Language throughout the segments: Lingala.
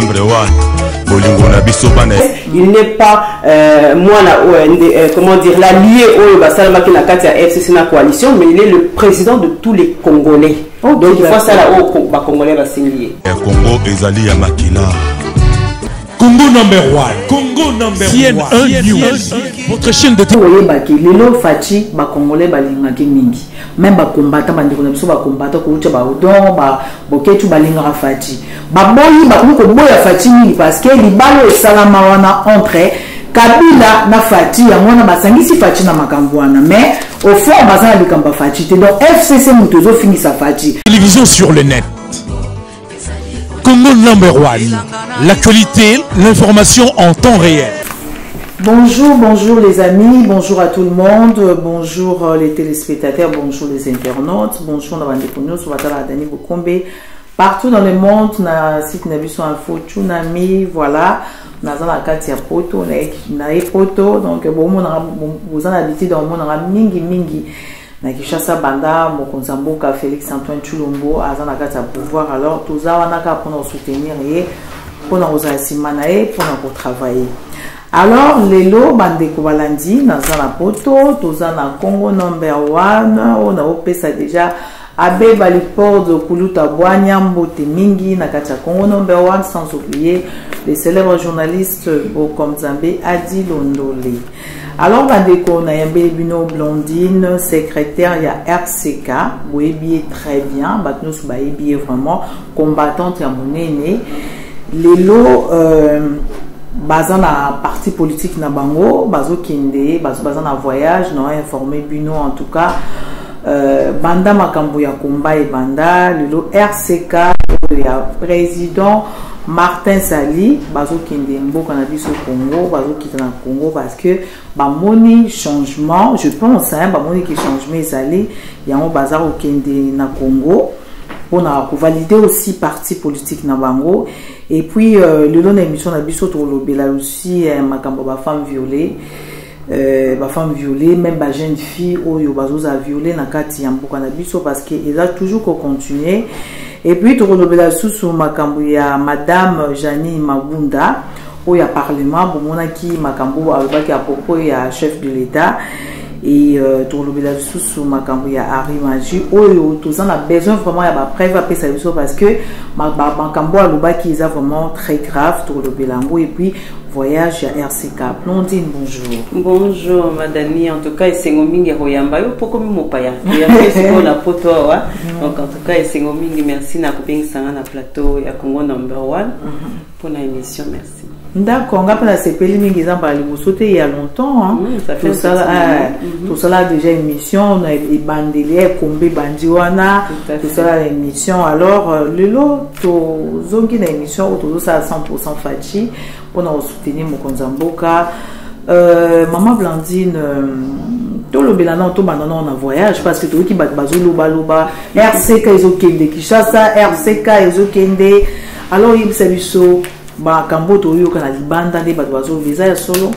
number one. Il n'est pas comment dire l'allié au Basalama qui n'a qu'à FCC na coalition, mais il est le président de tous les Congolais. Donc il faut ça là au Congolais va signer. Congo ezali ya makina. Congo number one. Congo number one. News. Votre chaîne de télé. Lelo Fachi ba Congolais ba lingaki mingi. Même ba combattant ba ndeko na biso ba combattant ko ucha ba odon ba boketu ba lingaka Fachi. Ba boyi ba ko boya Fachi mingi parce que libalo esalama wana entre Kabila na Fachi ya mwana basangisi Fachi na makambo wana mais au fond bazana likamba Fachi te donc FCC mutozo finisa Fachi. Télévision sur le net. Congo number one. L'actualité, l'information en temps réel. Bonjour, bonjour les amis, bonjour à tout le monde, bonjour les téléspectateurs, bonjour les internautes, bonjour Navandekounou, Soubatala Dani Bokombe, partout dans le monde, na site Nabiso Info, Tsunami, voilà, dans la carte ya poto, na poto, donc bon, vous en habitez dans le monde, mingi. Na Kishasa Banda, Mokonzamboka, Félix Antoine Chulombo, Azana Kata pouvoir, alors tout ça, on a qu'à pour nous soutenir et pour nous assimanae, pour nous travailler. Alors, les lots, Bandeko Balandi, Nazana Poto, tout ça, na Congo number one, on a opé ça déjà, Abe Baliport de Kuluta Boanya, Mbote Mingi, Nakacha Congo number one, sans oublier les célèbres journalistes comme Zambé, Adi Londole. Alors, Bandeko, Nayambe Bino Blondine, secrétaire, il y a RCK, Boébié très bien, Batnous Baébié vraiment, combattante à Monene. Les lots, basant la parti politique na bango, bazo kende, basant na voyage, non informé Bino en tout cas, Banda Makambo ya Komba et Banda, le lot RCK, il y a président Martin Sali, bazo kende mboka na biso Congo, bazo kita na Congo parce que ba moni changement, je pense hein, ba moni qui changement Sali, yango bazar au kende na Congo pour valider aussi parti politique na bango et puis le long émission na biso to lobela aussi makambo ba femme violée même ba jeune fille oyo bazoza violée na kati ya mboka na biso parce que ils a toujours continuer. Et puis, tu as sous makambo ya Madame Jani Mabunda, où il y a parlement, bon, qui makambo albaki à propos ya chef de l'État, et tu as sous makambo ya Harry Magi, où tout ça a besoin vraiment ya ba preuve après ça parce que makambo albaki est vraiment très grave, tu as et puis voyage à RCK. Blondine, bonjour. Bonjour, madame. En tout cas, c'est Ngomingi Royamba. Pourquoi mon paya? C'est la photo. Donc, en tout cas, c'est Ngomingi. Merci na koping sanga na plateau ya Congo number one pour la émission. Merci. D'accord, on a pas la CPL mingi zamba li sauté il y a longtemps. Hein. Ça fait tout ça là déjà émission, on a bandelier Kombe Bandiwana, tout ça là l'émission. Alors le lot to zongi na émission autour ça à 100% Fachi pour nous soutenir Mokonzamboka. Maman Blandine tout le bilan tout maintenant on a voyage parce que tout qui bat bazulu baluba RCK ezokende Kinshasa RCK ezokende alors il service ba kambo to yo kana libanda de ba bazo visa ya solo.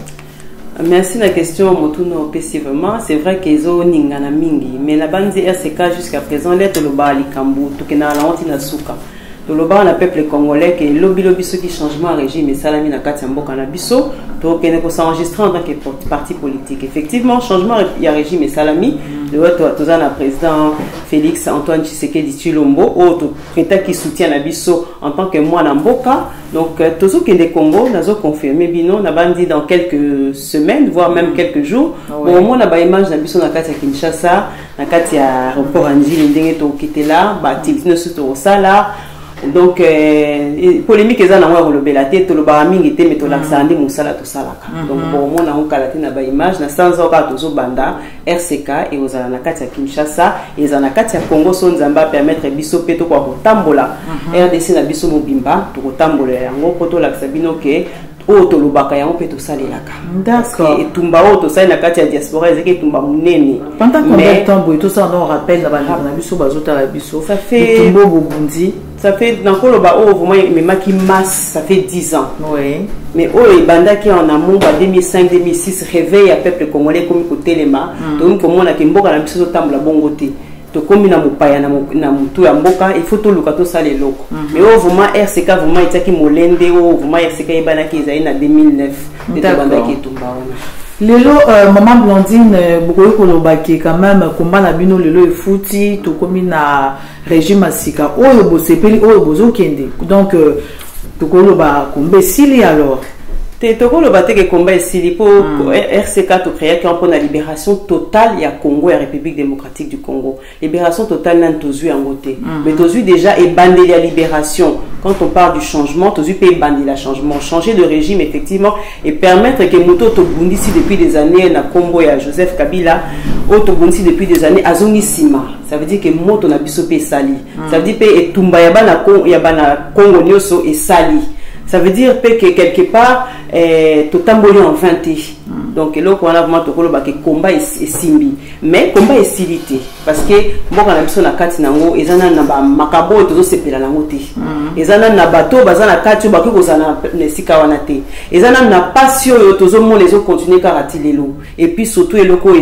Merci la question motuno vraiment c'est vrai qu'ils ont ningana mingi mais la bande RCK jusqu'à présent l'être le bali kambo to kena la honte na suka to le bas on peuple congolais que lobby ceux qui changement régime et salami na kati mboka na biso to kena ko s'enregistrer en tant que parti politique effectivement changement ya régime et salami le tozana président Félix Antoine Tshisekedi Tshilombo autre président qui soutient la biso en tant que moi na mboka donc tozo que des Congo nazo confirmer bino na bandi dans quelques semaines voire même quelques jours au moins na ba image na biso na kati ya Kinshasa na kati ya aéroport Anjili ndenge to kitela ba activité no suto sala donc polémique eza na ngwa lobela te to loba mingi te mais to laksandi musala to salaka donc bon mona on kalate na ba image na sans oka tozo banda RCK et ozala na kati ya Kinshasa et eza na kati ya Congo son nzamba permettre biso peto kwa kotambola RDC na biso mobimba to kotambola yango poto laksa bino ke oto lobaka yango pe to salelaka d'accord et tumba oto sai na kati ya diaspora ezeke tumba munene pendant combien de temps boy tout ça on rappelle la bande na biso bazota la biso ça fait tumbo bobundi ça fait dans Koloba vraiment mais maki masse ça fait 10 ans oui mais oh banda qui en amont 2005 2006 réveil à peuple congolais comme côté lema donc comme on a kimboka na biso tambola bongo te to komi na mopaya na mutu ya mboka il faut to luka to sala eloko mais vraiment RCK vraiment etaki molende vraiment RCK ebanaki ezali na 2009 ete bandaki etumba wana. Lelo maman Blandine bokoyi kolobaki quand même combat na bino lelo efuti to komi na régime asika oyo bosepeli oyo bozokende donc tokoloba kombe sili alors tokoloba te ke combat esili po RCK to créer pour la libération totale ya Congo et République démocratique du Congo. Libération totale nan tozu yango te mais tozu déjà et bandé la libération. Quand on parle du changement, tozu pe bandé la changement, changer de régime effectivement et permettre que moto to bundisi depuis des années na Congo ya Joseph Kabila auto bundisi depuis des années azongi sima. Ça veut dire que moto na biso pe sali. Ça veut dire pe etumba ya bana Congo nyoso et sali. Ça veut dire que quelque part, tout tamboli en 20. Donc, là, on a vraiment que combat est simbi. Mais combat est silité. Parce que, moi, quand on a na kati nango, ils ont na makabo et tout ça, c'est la nango te. Ils ont na bateau, ils ont na kati, ils ont na sika wana te. Ils ont na passion et tout ça, les autres continuent karati lelo. Et puis, surtout, les locaux,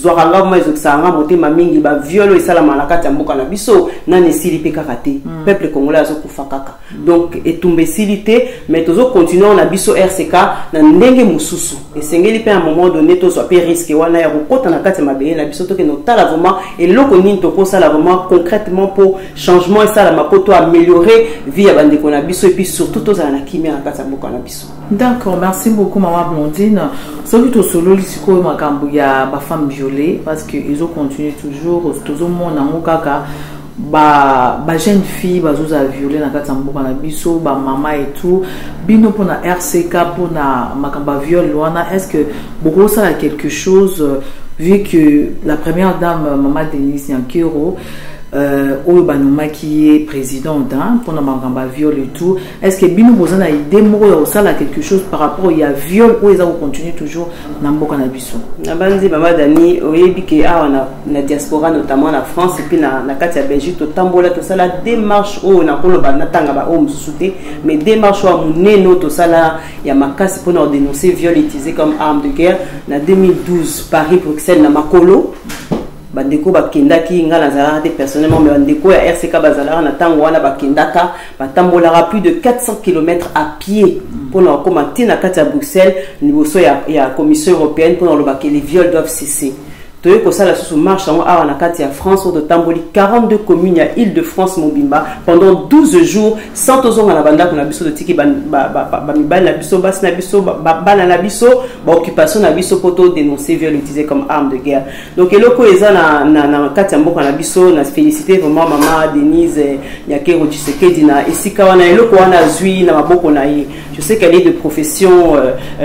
Zoranga, moi, ils ont ça, monté ma mingi, ba viol et ça la malakati en boka na biso, nan silipe karate. Peuple congolais a kufa kaka. Donc, et tombe silité, mais tous autres continuons na biso RCK, na ndenge mususu. Et c'est à un moment donné, tout soit risqué. Wana ya rokota na kati mabeye na biso to ke no tala vraiment et loko nini to ko sala vraiment concrètement pour changement et ça la mapoto améliorer vie ya bande ko na biso et puis surtout to za na kimia na kati mboka na biso. D'accord, merci beaucoup maman Blandine. Soki to solo lisiko makambo ya ba femme violée parce que ils ont continué toujours tout monde na kaka ba jeune fille bazoza violé na kati mboka na biso ba mama et tout bino pour na RCK pour na makamba viol wana est-ce que beaucoup ça a quelque chose vu que la première dame maman Denise Nyankero oyo banoma qui est présidente pour na makamba viol et tout est-ce que bino bozana idée moko ya osala quelque chose par rapport ya viol ou ils ont continué toujours na mboka na biso na banzi mama Dani oyebi ke na diaspora notamment na France et puis na kati ya Belgique to tambola to sala démarche o na koloba na tanga ba o mususuté mais démarche o muneno to sala ya makasi pour na dénoncer viol utilisé comme arme de guerre na 2012 Paris Bruxelles na makolo bandeko bakendaki nga nazala te personnellement mais bandeko ya RCK bazala na tango wana bakendaka batambolaka plus de 400 km à pied pour na commenter na kati ya Bruxelles liboso ya commission européenne pour na que les viols doivent cesser. Toye ko sala sous marche en na kati ya France de tamboli 42 communes à Île-de-France Mobimba pendant 12 jours sans tozonga na banda na biso de tiki ba mibali na biso bas na biso bana na biso ba occupation na biso poto dénoncer viol utilisé comme arme de guerre. Donc eloko eza na kati ya mboka na biso na féliciter vraiment maman Denise Nyakero Tshisekedi na esika wana eloko wana zui na maboko na ye. Je sais qu'elle est de profession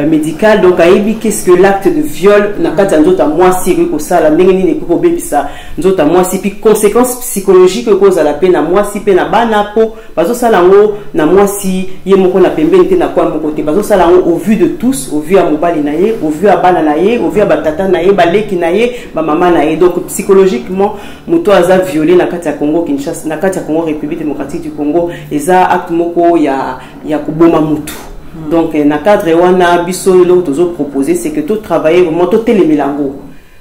médicale donc aibi qu'est-ce que l'acte de viol na kati ya nzota mwasi sala ndenge nini ko bebisa nzota mwasi puis conséquences psychologiques cause à la peine na mwasi pe na bana po bazo sala ngo na mwasi ye moko na pembeni te na kwa moko te bazo sala ngo au vu de tous au vu à mobali na ye au vu à bana na ye au vu à batata na ye baleki na ye ba mama na ye donc psychologiquement moto aza violé na kati ya Congo Kinshasa na kati ya Congo République démocratique du Congo eza acte moko ya kuboma mutu. Donc na cadre wana biso lo tozo proposer c'est que tout travailler vraiment tout télémélango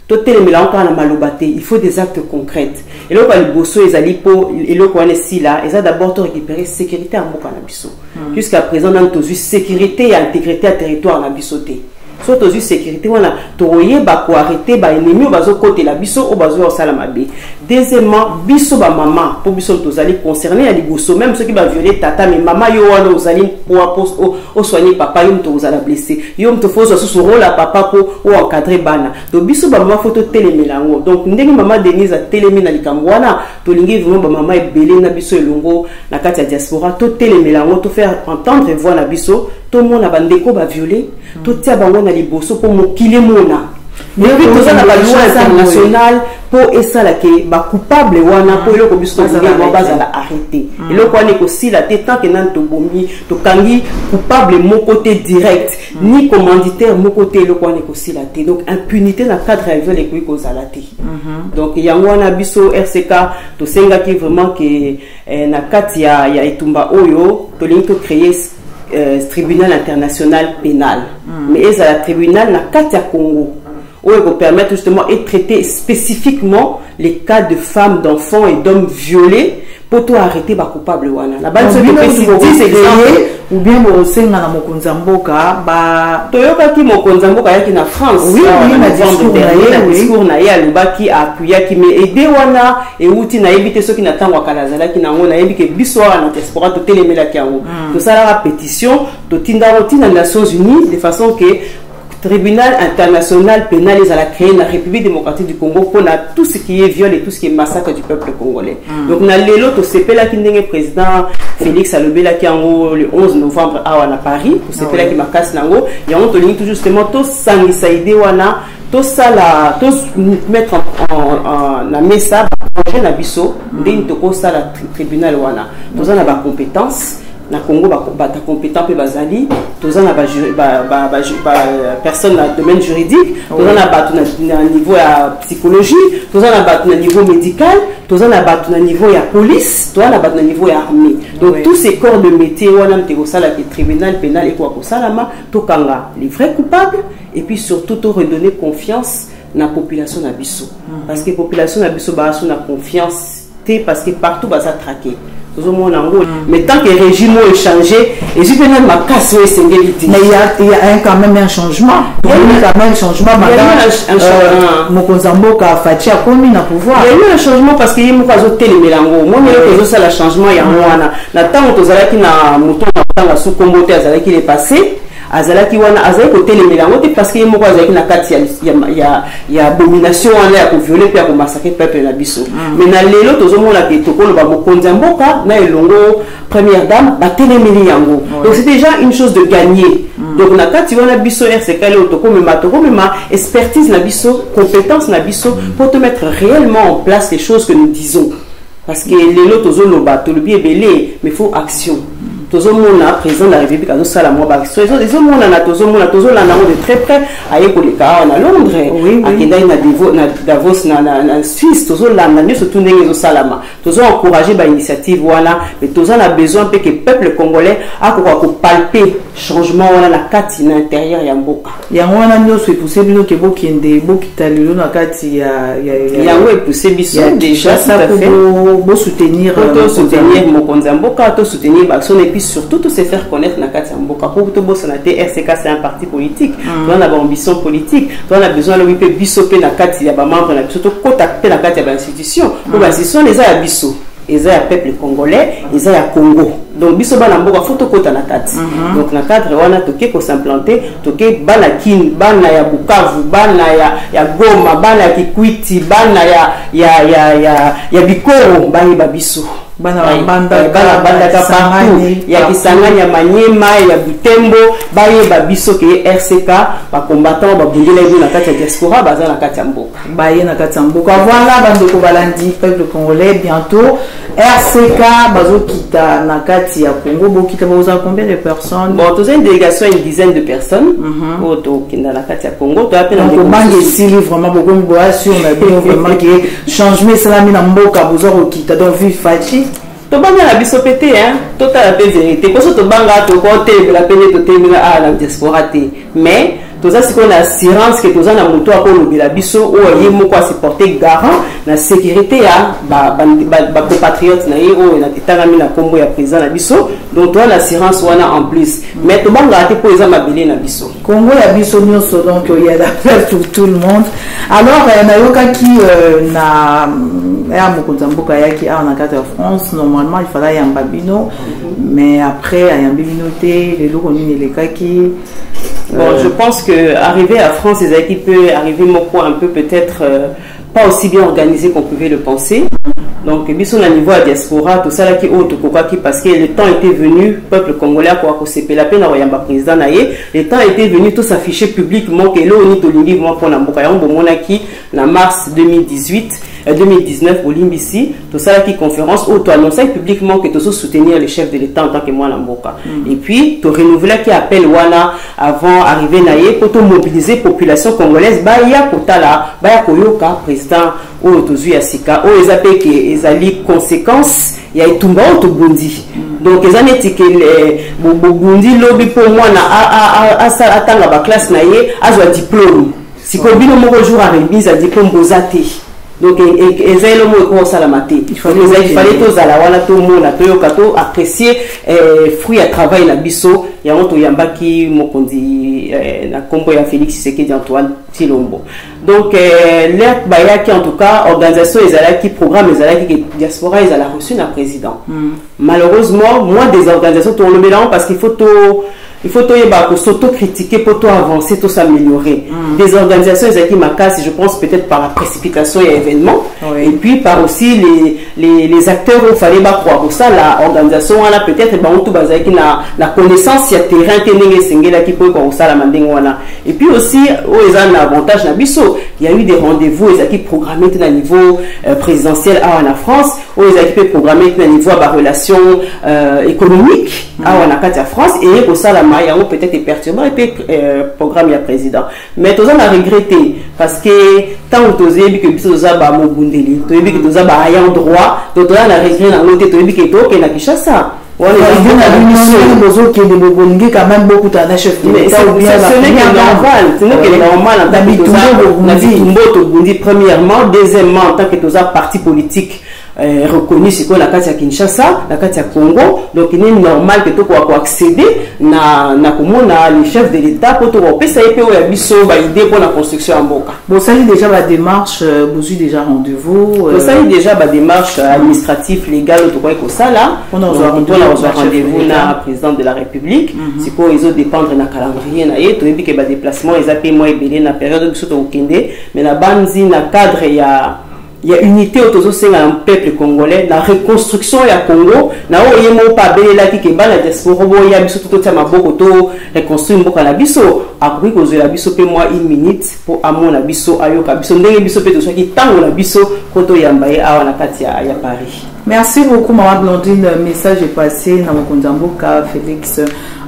il faut des actes concrets. Et là, le bosso est allé pour et là, ils ont d'abord récupérer sécurité en Mboka Nabiso. Jusqu'à présent, on a tous sécurité et intégrité à territoire Nabisoté. Soit aux sécurité, on a toye ba ko arrêter ba ennemi bazo côté la biso au bazo salamabe. Deuxièmement, biso ba maman pour biso tozali concerné à liboso même ceux qui va violer tata mais maman yo wana ozali pour au soigner papa yo tozala blessé. Yo mto faut sous rôle à papa pour ou encadrer bana. Donc biso ba maman photo télémélango. Donc ndenge maman Denise a télémé na likambo wana to lingi vraiment ba maman ebelé na biso elongo na kati ya diaspora to télémélango to faire entendre voix na biso tout le monde a bandeko ba violé tout tia bango na liboso pour mokile mona mais oui tout ça na ba loi internationale pour esala ke ba coupable wana pour eloko biso to ba bazala arrêté eloko wana ko si la tête tant que nan to bomi to kangi coupable mon côté direct ni commanditaire mon côté eloko wana ko si la tête donc impunité na cadre ya viol ko ko zalate donc yango wana biso RCK to senga ki vraiment que na kati ya etumba oyo to lingi to créer tribunal international pénal mais ils à la tribunal na kati ya Congo où il peut permettre justement et traiter spécifiquement les cas de femmes, d'enfants et d'hommes violés pour tout arrêter les coupables. La base de ou bien Borosenga na Mokonzamboka ba Toyoka ki Mokonzamboka yaki na France. Oui, na discours na ya lobaki appuya ki me aider wana et outi na yebite soki na tango kalazala ki na ngo na yebike biso na diaspora to telemela ki yango. To sala la pétition to tinda rotina nas Nations Unies de façon que Tribunal international pénal ils a créé la République démocratique du Congo pour tout ce qui est viol et tout ce qui est massacre du peuple congolais. Donc na lelo to sepela ki ndenge président Félix Alobela ki yango le 11 novembre à Paris, to sepela ki makasi nango, yango to lingi tout justement to sangisa ide wana, to sala to mettre en la mesa projet na biso ndenge to ko sala tribunal wana. To za na ba compétence na Congo ba compétent pe bazali toza na personne dans le domaine juridique toza na batu na niveau ya psychologie toza na batu na niveau médical toza na batu na niveau ya police toza na batu na niveau ya armée donc tous ces corps de métier wana mteko sala ke tribunal pénal et quoi ko salama to kanga les vrais coupables et puis surtout to redonner confiance na population na biso parce que population na biso ba so na confiance té parce que partout ba ça traquer. Mais tant que le régime a changé, et je peux même ma casse et mais il y a quand même un changement. Il y a quand même un changement. Mokonzamboka Fachi a commis le pouvoir. Il y a eu un changement parce qu'il y a eu un moi, je le changement. Il y a un temps où tu as mouton dans sous combo qui est passé. Azalaki wana azali ko telemelango te parce que yemoko azalaki na kati ya abomination wana ya ko violer pe ya ko massacrer peuple na biso mais na lelo tozomona ke tokolo ba Mokonzamboka na elongo première dame ba telemeli yango donc c'est déjà une chose de gagner donc na kati wana biso RCK le tokomema expertise na biso compétence na biso pour te mettre réellement en place les choses que nous disons parce que lelo tozoloba tolobi ebele mais faut action. Tozomona président de la République a sala mo ba tozomona na tozolanda de très près aye ko leka na Londres akenda na Davos na Suisse tozolanda ne surtout ndenge zo salama tozo encourager ba initiative wana mais tozo na besoin que peuple congolais a ko palper changement wana na kati na intérieur ya mboka yango wana ndio so poussé bino ke bokende bokitalelo na kati ya yango e poussé biso déjà ça fait bo soutenir Mokonzamboka to soutenir Bakson et puis surtout tout se faire connaître na kati ya mboka pour to bosana te RCK c'est un parti politique on a une ambition politique on a besoin le wipe biso pe na kati ya ba membre na biso to kota pe na kati ya ba institution pour ba institution les a biso ils ont un peuple congolais, ils ont un Congo. Donc, biso bana mboka photo kota na kati. Donc, na cadre wana toke ko s'implanter, toke bana kin, bana ya Bukavu, bana ya Goma, bana ya Kikwiti, bana ya Bikoro, bani babiso. Bana banda Kisangani, ya Kisangani, ya Manyema, ya Butembo, baye babiso ke RCK, ba combattant ba bundela yu na kati ya diaspora, baza na kati ya mboka. Baye na kati ya mboka. Voilà, bandeko balandi, peuple congolais, bientôt. RCK, bazo kita na kati ya Congo, bo kita baza combien de personnes? Bon, tous une délégation, une dizaine de personnes. Auto kinda na kati ya Congo, to appelle en banque ici vraiment beaucoup de sur mais bien vraiment que changement cela mi na mboka bozo kita donc vive Fachi. To banga la biso pété hein, total la vérité. Parce que to banga to côté la peine to terminer à la diaspora té. Mais tout ça c'est qu'on a assurance que tout ça na moto a ko la biso o yemo ko supporter garant la sécurité ya ba compatriotes na yo na titanga na kombo ya président na biso donc toi l'assurance wana en plus mais to banga te pour les amabelé na biso Congo ya biso nyonso donc il y a d'appel pour tout le monde alors na yoka ki na ya Mokonzamboka yaki a na carte de France normalement il fallait yamba bino mais après yamba bino te les loko ni les kaki. Bon, je pense que arriver à France, les équipes peut arriver un peu peut-être pas aussi bien organisé qu'on pouvait le penser. Donc, bisous au niveau à diaspora, tout ça là qui autre qui parce que le temps était venu, peuple congolais quoi que c'est la peine d'avoir président naïe, le temps était venu tout s'afficher publiquement que l'on est au niveau pour n'amboka monaki en mars 2019 au Limbisi, tout ça là qui conférence où tu annonçais publiquement que tu soutenir le chef de l'État en tant que moi n'amboka. Et puis tu renouvelais qui appelle wana avant arriver naïe pour te mobiliser population congolaise, bah il y a kotala, bah il y a koyoka président ou tozu ya sika ou les appels que les ali conséquences il y a itumba ou tobundi donc les années que les bobundi lobby pour moi na a atanga ba classe naïe a diplôme si ko bino moko jour à remise a dit comme bozate donc ezelo mo ko sala maté il fallait tous à la wala tout monde to kato apprécier fruit à travail na biso ya moto yambaki mokonzi na kombo ya Félix Tshisekedi Antoine Tshilombo donc l'air bayaki en tout cas organisation ezalaki programme ezalaki que diaspora ils a reçu na président malheureusement moi des organisations tout le mélange parce qu'il faut s'auto-critiquer pour tout avancer, tout s'améliorer. Des organisations, qui m'acassent, je pense peut-être par la précipitation et événements, et puis par aussi les acteurs où il fallait croire pour ça, l'organisation, on a peut-être la connaissance, il y a terrain qui peut croire ça, et puis aussi, où un avantage, il y a eu des rendez-vous, qui programmés à niveau présidentiel en France, où ils ont programmé à niveau de relations économiques en France, et pour ça, il y a peut-être perturbant et puis programme il président mais tous on a regretté parce que tant que tous que biso za ba mobundeli to yebi que tous ba ayant droit to on a regretté dans l'autre to yebi que to na Kinshasa on est besoin que de bobongi quand même beaucoup de chef mais ce n'est pas normal en tant que Burundi premièrement deuxièmement en tant que tous parti politique reconnu c'est quoi la carte à Kinshasa, la carte à Congo, donc il est normal que tu puisses accéder na les chefs de l'État pour te repérer ça et puis idée pour la construction en Boka. Bon ça y est déjà la démarche, vous avez déjà rendez-vous. Ça y est déjà la démarche administrative légale tout quoi que ça là. On a rendez-vous na président de la République. C'est quoi ils ont dépendre na calendrier na et tu dis que ba déplacement ils appellent moi belé na période de surtout au Kende mais la banzi na cadre il y a unité autour de un peuple congolais, la reconstruction ya Congo, na o yemo pa bele la ki ba la diaspora bo ya biso tout ma boko to reconstruire mboka na biso akuri ko zo la biso pe moi 1 minute pour amon na biso ayoka biso ndenge biso pe to so ki tango na biso koto yambaye awa na kati ya Paris. Merci beaucoup Maman Blandine, message est passé dans mon Mboka Félix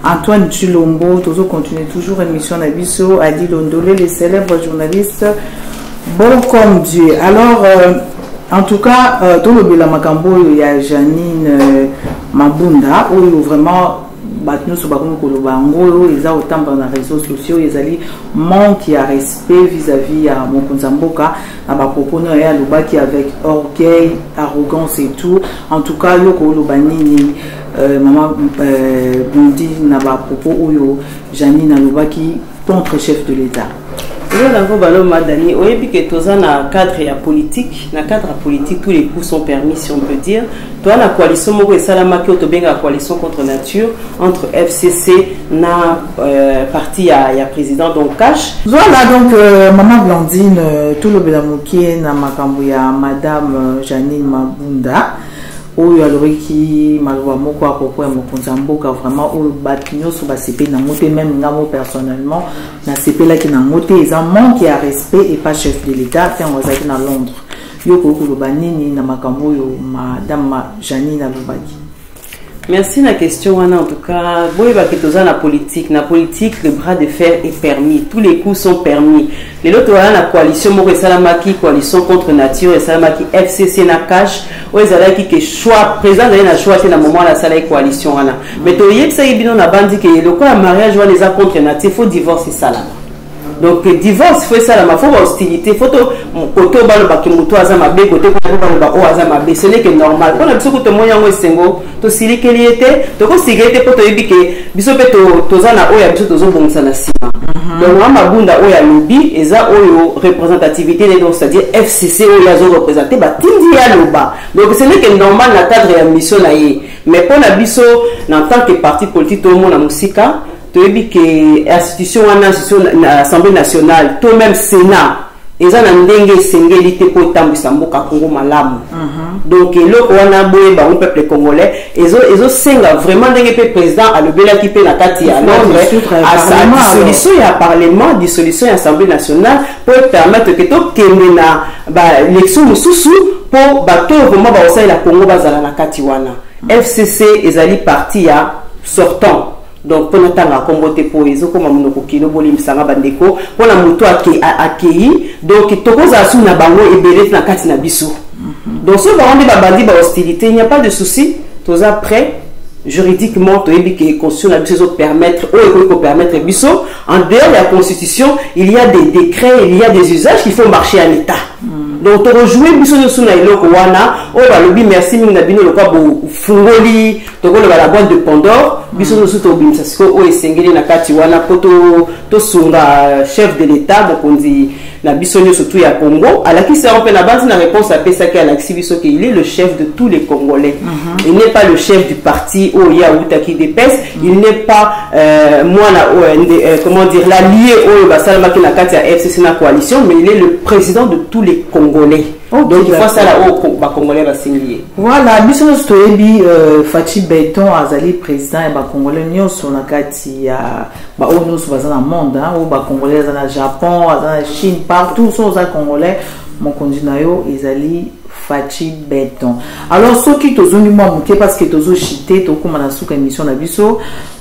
Antoine Tshilombo, toujours continue toujours émission na biso Adi Londolé les célèbres journalistes. Bon comme Dieu. Alors, en tout cas, tout le Bela Makambo, il y a Janine Mabunda, où vraiment, nous sommes ils ont autant dans les réseaux sociaux, ils ont manque à respect vis-à-vis à mon Mboka, à ma propos, il y a le qui avec orgueil, arrogance et tout. En tout cas, Yoko Lobanini, maman Bondi, n'a pas propos, où Janine Aloba qui contre chef de l'État. Madani, oui, que tous en a cadre politique, dans cadre politique, tous les coups sont permis, si on peut dire. Toi, la coalition Moko et Salamaki, la coalition contre nature, entre FCC, na parti à président, donc cash. Voilà, donc, Maman Blandine, tout le Belamouki, na Makambouya, Madame Janine Mabunda. Oyo aloriki malwa moko apoko ya mokonzi mboka vraiment oyo batinyo so basepe na moté même ngamo personnellement na sepela ki na moté ils en manque à respect et pas chef de l'État fait on va na Londres yoko ko banini na makambo yo madame Janine Alobaki. Merci la question en tout cas. Boy la politique, le bras de fer est permis, tous les coups sont permis. Les autres la coalition Moko Salamaki, coalition contre nature et Salamaki FCC na cash, ou ezalaki que choix président na choix c'est na moment la salle coalition ana. Mais to yek ça yebino na bandi que le quoi mariage ou les contre nature faut divorcer ça là. Donc divorce faut ça la faut hostilité faut to koto balo bakimuto azama be kote ko balo o azama be ce n'est que normal on a biso ko to moya ngo sengo to silikeli ete to ko sigete poto yebike biso pe to zana o ya biso to zo bongisa na sima donc on mabunda o ya lobi eza oyo représentativité donc c'est-à-dire FCC o ya zo représenter ba tindi ya loba donc ce n'est que normal na cadre ya mission na ye mais pour na biso en tant que parti politique tout le monde na musika que l'institution l'Assemblée nationale, tout même Sénat, ils ont un dengue sengélité pour tambousa mboka Congo malamu. Donc le Rwanda boye ba peuple congolais, ils ont senga vraiment dengue président à le bela qui peut la kati à Londres à sa dissolution il y a parlement, dissolution Assemblée nationale pour permettre que tout kemena ba élection mususu pour bato vraiment ba osai la Congo bazala na kati wana. FCC ezali parti à sortant. Donc pour notre comboté pour les autres comme mon kokino bolim sanga bandeko pour la moto accueilli donc tokoza sou na bango et belé na katina biso donc ce va rendre babandi ba hostilité il n'y a pas de souci tous après juridiquement que constitution la biso permettre biso en dehors de la constitution il y a des décrets, il y a des usages qu'il faut marcher à l'état. Donc to rejouer biso nyonso na eloko wana o balobi merci mingi na bino lokwa bo fungoli to ko la boîte de Pandore biso nyonso to bimisa siko o esengeli na kati wana ko to sunga chef de l'état bokonzi na biso nyonso tout ya Congo alaki c'est un peu la base na réponse à pesa ki Alexis biso que il est le chef de tous les Congolais. Il n'est pas le chef du parti o ya utaki depes, il n'est pas comment dire l'allié o basalama ki na kati ya FCC na coalition, mais il est le président de tous les Congolais. Donc il faut ça là au Congolais va signer. Voilà, biso stoyebi Fachi Beton azali président et ba Congolais nyonso na kati ya ba ono so bazana monde hein, ou ba Congolais na Japon, na Chine, partout so za Congolais mon continent yo ezali Fachi Beton. Alors ceux qui tozoni moi muke parce que tozo chité to kuma na suka émission na biso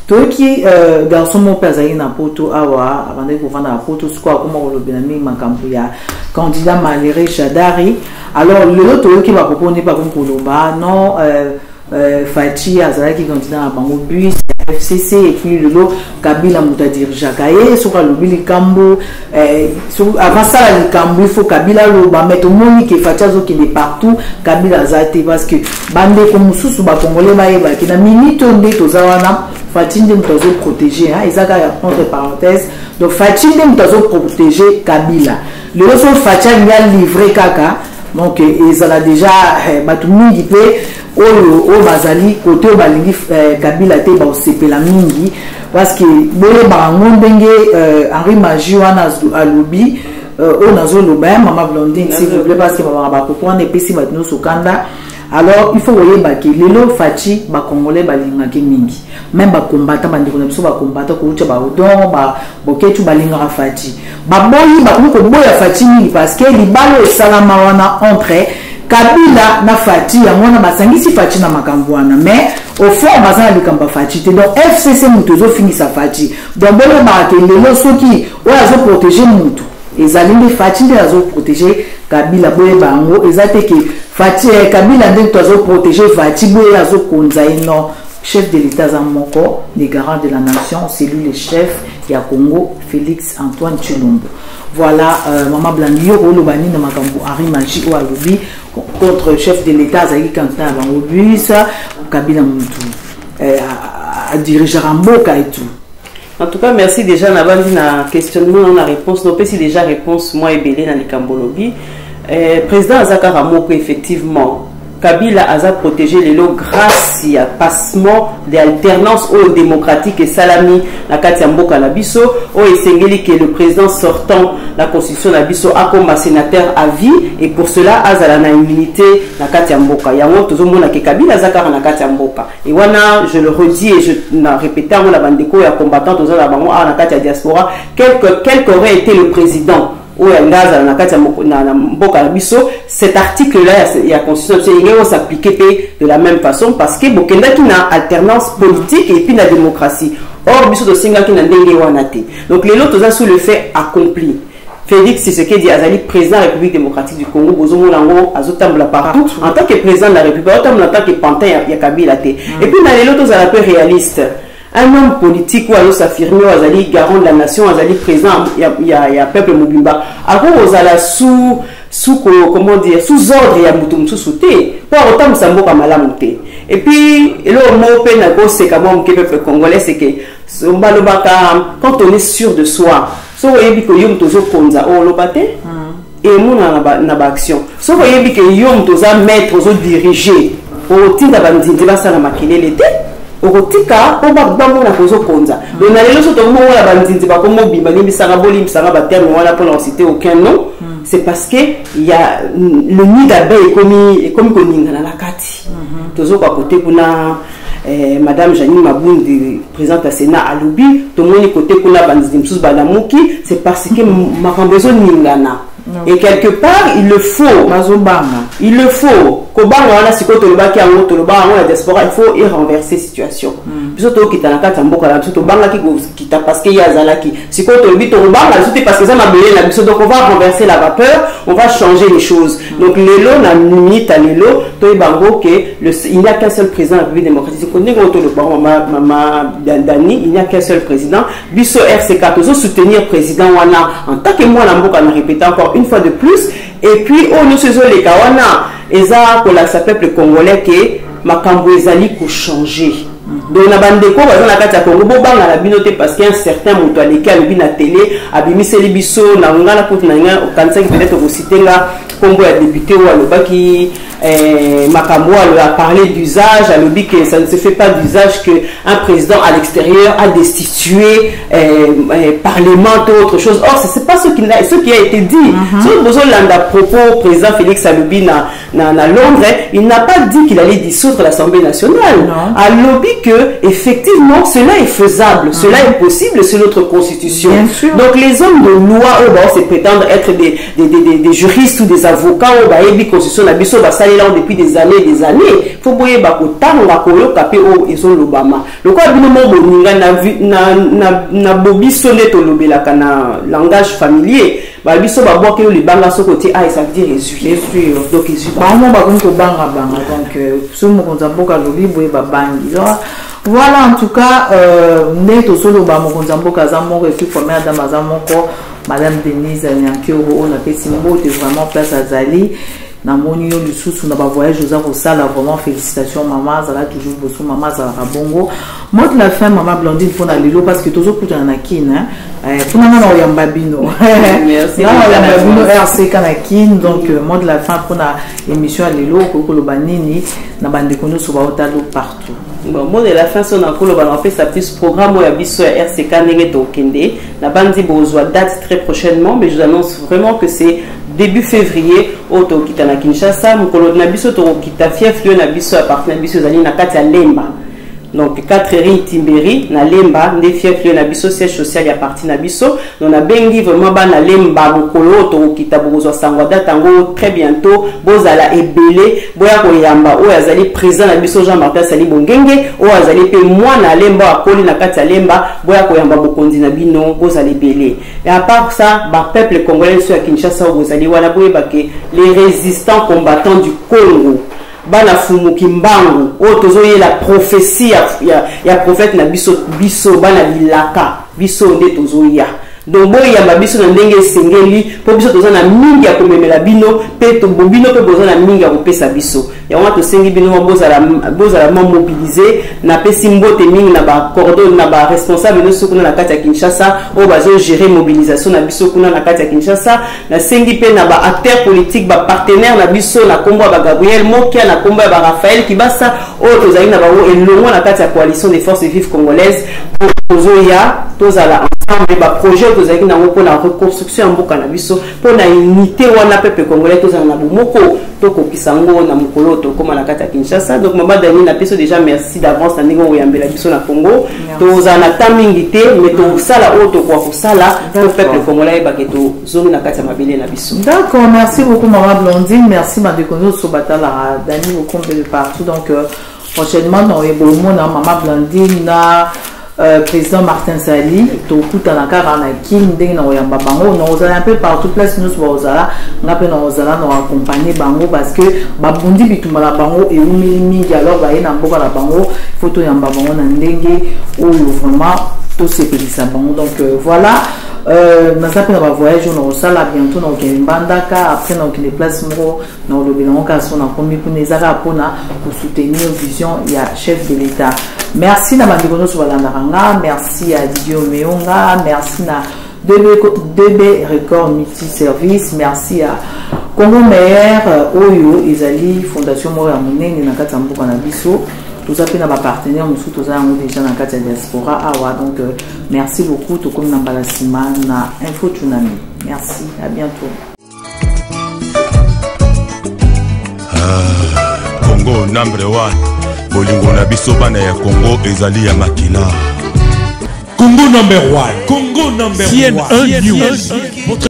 toki garçon mon père azali na poto awa avant de vendre na poto quoi comme on le benami makambu ya candidat Maléré Chadari. Alors le autre qui va proposer par contre Koloba non Fachi azali qui candidat à bango bus FCC et puis le lot Kabila muta dirigakaye sur le bili kambo avant ça le kambo il faut Kabila le ba mettre moni que Fachi azo qui est partout Kabila azate parce que bande comme mususu ba congolais ba yeba ki na minute onde tozawana Fachi ndem tozo protéger hein ezaka entre parenthèses donc Fachi ndem tozo protéger Kabila le autre Fachi a livré kaka donc ils ont déjà batu mingi pe o bazali côté o balingi Kabila te ba sepela mingi parce que bole ba ngondenge Henri Maji wana alobi o nazo loba mama Blondine s'il vous plaît parce que mama ba comprendre et puis si maintenant sokanda. Alors il faut voyer que lelo Fachi ba congolais balinga ke mingi même ba combattant ba ndiko na biso ba combattant ko ucha ba odon ba boketu balinga Fachi ba boyi ba ko boya Fachi mingi parce que libalo esalama wana entre Kabila na Fachi yangona basangisi Fachi na makambo wana mais au fond bazana likamba Fachi te donc FCC mutozo finisa Fachi donc bolo ba ke lelo soki o azo protéger mutu ezali Fachi nde azo protéger Kabila boye bango ezate ke Fachi Kabila nde azo protéger Fachi boye azo konza ino chef de l'état zamoko les garants de la nation c'est lui le chef ya Congo Félix Antoine Tshilombo. Voilà maman Blandio olobani na makambo Henri Maji o alobi contre chef de l'état zaki candidat bango bus Kabila mutu a diriger mboka et tout. En tout cas, merci déjà d'avoir dit na questionnement, na réponse. Non, si déjà réponse moi et belé dans les Cambolobi. Président Azaka Ramoko effectivement, Kabila a protégé les lots grâce à passement d'alternance au démocratique et salami na Katia Mboka Nabiso au Esengeli que le président sortant la constitution Nabiso a comme sénateur à vie et pour cela Azala na immunité na Katia Mboka. Yango tozomona ke Kabila Zakara na Katia Mboka. Et wana je le redis et je na répété à mon bandeko ya combattant tozala bango na Katia diaspora quel qu'aurait été le président cet article-là, il y a constitution, il va s'appliquer de la même façon parce que Bokenda qui n'a alternance politique et puis la démocratie. Or, biso de singa qui n'a wanate. Donc les autres ont sous le fait accompli. Félix Tshisekedi Azali, président de la République démocratique du Congo, Bozomo Lango, Azotambla partout, en tant que président de la République, en tant que pantin, il y a Kabila. Et puis, les autres ont un peu réaliste. Un homme politique ou alors s'affirmer Azali garant de la nation, Azali président, il y a peuple Mobimba. Avant Ozala sous comment dire sous ordre ya mutum sous souté pour autant Sambo kamala monté. Et puis le mot penago c'est comme mon peuple congolais c'est que quand on est sûr de soi, so voyez que yom tozo konza o lobate et mon na ba action. So voyez que yom toza maître ozo diriger o tinda bandindi ba sala makelele te. Otika oba bango na kozo konza donc na lelo soto mo wala bandindi ba komo bimba ni bisanga boli bisanga ba terme wala pour n'en citer aucun nom c'est parce que il y a le nid d'abeille comme koninga na kati tozo kwa côté kuna madame Janine Mabundi présidente à Sénat à Lubi to moni côté kuna bandindi msus balamuki c'est parce que makambezo ningana Et quelque part, il le faut. Il le faut. Kobanga wana siko tolobaki yango tolobanga la diaspora, il faut y renverser situation. Biso qui na kati mboka la biso tobanga qui ta parce que yazalaki. Siko tolobi tobanga biso parce que ça m'a belé la biso, donc on va renverser la vapeur, on va changer les choses. Donc lelo na minute à lelo to bango que il n'y a qu'un seul président de la République démocratique. Ko ndenge to le mama Dani, il n'y a qu'un seul président. Biso RCK to soutenir président wana en tant que moi na mboka na répéter encore une fois de plus. Et puis nous se les kawana eza ko la peuple congolais que makambo ezali ko changer. Donc na bandeko baza na kati ya Congo bo banga la binote parce qu'il y a un certain moto à l'école bi na télé abimiseli biso na ngana pour na ngana kanisa peut-être ko citenga Congo ya député ou alobaki makambo a parlé d'usage, a lobby que ça ne se fait pas d'usage que un président à l'extérieur a destitué parlement ou autre chose. Or c'est pas ce qui a été dit. Si vous avez à propos président Félix Alobi na Londres, il n'a pas dit qu'il allait dissoudre l'Assemblée nationale. A lobby que effectivement cela est faisable, cela est possible, c'est notre constitution. Donc les hommes de loi se prétendent être des juristes ou des avocats ou la constitution la biso depuis des années et des années. Faut boyer bakotanga koyo kapé o ezo lobama. Le quoi bino mo boninga na bobiso neto lobela kana langage familier. Ba biso ba boke yo libanga so côté ah ça veut dire essuyer. Donc essuyer. Ba mo ba ko banga banga donc so mo konza boka lobi boye ba bangi. Voilà en tout cas neto solo ba mo konza boka za moko et puis première dame za moko Madame Denise Nyankyo on a fait simbo de vraiment place à Zali. Namoni yo lisusu na ba voyage oza ko sala vraiment félicitations maman zala toujours bosso maman zala bongo moi de la fin maman Blondine pour na lelo parce que tozo kuta na kin pour na na oyamba bino merci na oyamba bino RCK na kin donc moi de la fin pour na émission lelo ko loba nini na bande kono so ba otalo partout. Bon, mot de la fin son encore on fait sa petite programme ya biso RCK ndenge to kende na bandi bozwa date très prochainement mais je vous annonce vraiment que c'est début février au Tokita na Kinshasa mukolo na biso to kita fief lieu na biso appartenant biso zali na kati ya Lemba. Donc 4 ri Timberi na Lemba ndé fief lieu na biso siège social ya parti na biso. On a bengi vraiment ba na Lemba mukolo to kita bozo sangwa date ngo très bientôt bozala ebele boya ko yamba o azali président na biso Jean-Martin Sali Bongenge o azali pe moi na Lemba akoli na kati ya Lemba boya ko yamba bokonzi na bino bozali ebele. Et à part ça ba peuple congolais sur Kinshasa bozali wana boye ba que les résistants combattants du Congo bana fumu kimbangu o tozoye la prophétie ya prophète na biso bana bilaka biso nde tozoya donc boya mabiso na ndenge sengeli po biso tozana mingi ya komemela bino pe to bobino pe bozana mingi ya kopesa biso ya wana to sengi bino bozala mobiliser na pesi mbote mingi na ba cordon na ba responsable no sokuna na kati ya Kinshasa o bazo gérer mobilisation na biso kuna na kati ya Kinshasa na sengi pe na ba acteurs politiques ba partenaires na biso na kombo ba Gabriel Mokia na kombo ba Raphaël Kibasa o tozali na ba o elongo na kati ya coalition des forces vives congolaises tozoya tozala ensemble ba projet tozali na pour la reconstruction mboka na biso pour na unité wana peuple congolais tozala na bomoko toko kisango na mukolo to koma na kati ya Kinshasa. Donc mama Dani na peso déjà merci d'avance na ndingo oyambela biso na Congo tozala na tamingité mais to sala auto kwa kusala pour peuple congolais ba keto zone na kati ya mabele na biso. D'accord, merci beaucoup maman Blondine, merci ma déconno so batala Dani au compte de partout. Donc prochainement on est bon na maman Blondine na président Martin Sali to kuta na kara na kinde na oyamba bango na ozala un peu partout place nous ozala ngape na ozala na accompagner bango parce que babundi bituma la bango et mingi alors ba ina mboka la bango photo yamba bango na ndenge ou vraiment tout c'est pelisa bango. Donc voilà na ça na ba voyage on osala bientôt na Kembandaka après na les places moro na le bilan ka son na komi pour nezaka pona pour soutenir vision ya chef de l'État. Merci na bandikono so balandaranga, merci à Didio Meonga, merci na DB Record Multi Service, merci à Congo Meyer Oyo Ezali Fondation Moya Munene na kati mboka na biso. Tout ça na ba partenaire musu to za ngo déjà na kati diaspora awa. Donc merci beaucoup to comme na balasima na Info Tsunami. Merci, à bientôt. Congo number 1. Bolingo na biso bana ya Congo ezali ya makila. Congo number 1. Congo number 1.